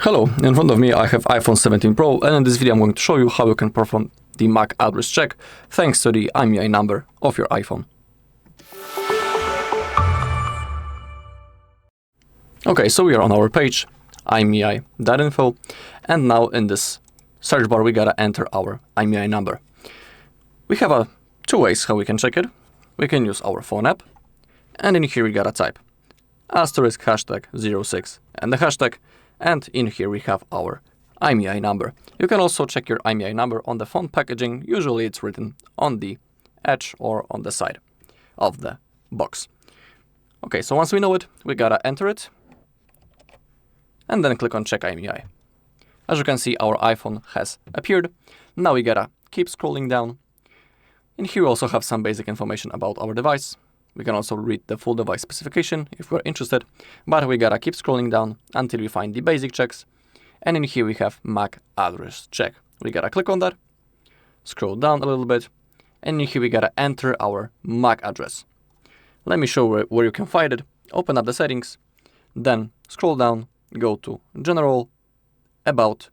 Hello, in front of me I have iPhone 17 Pro, and in this video I'm going to show you how you can perform the MAC address check thanks to the IMEI number of your iPhone. Okay, so we are on our page, IMEI.info, and now in this search bar we gotta enter our IMEI number. We have two ways how we can check it. We can use our phone app, and in here we gotta type asterisk hashtag 06 and the hashtag, and in here we have our IMEI number. You can also check your IMEI number on the phone packaging. Usually it's written on the edge or on the side of the box. Okay, so once we know it, we gotta enter it and then click on Check IMEI. As you can see, our iPhone has appeared. Now we gotta keep scrolling down. In here we also have some basic information about our device. We can also read the full device specification if we're interested, but we gotta keep scrolling down until we find the basic checks. And in here we have MAC address check. We gotta click on that, scroll down a little bit, and in here we gotta enter our MAC address. Let me show where you can find it. Open up the settings, then scroll down, go to General, About,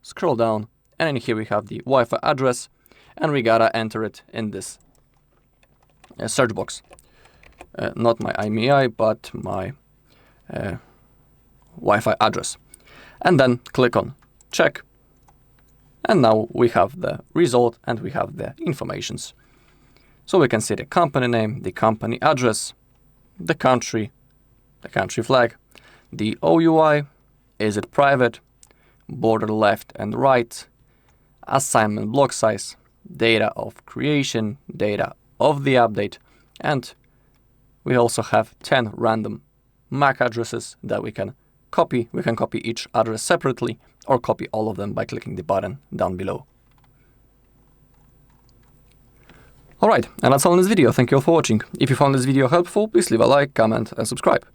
scroll down, and in here we have the Wi-Fi address, and we gotta enter it in this search box. Not my IMEI, but my Wi-Fi address. And then click on Check. And now we have the result and we have the informations. So we can see the company name, the company address, the country flag, the OUI, is it private, border left and right, assignment block size, data of creation, data of the update, and we also have 10 random MAC addresses that we can copy. We can copy each address separately or copy all of them by clicking the button down below. Alright, and that's all in this video. Thank you all for watching. If you found this video helpful, please leave a like, comment and subscribe.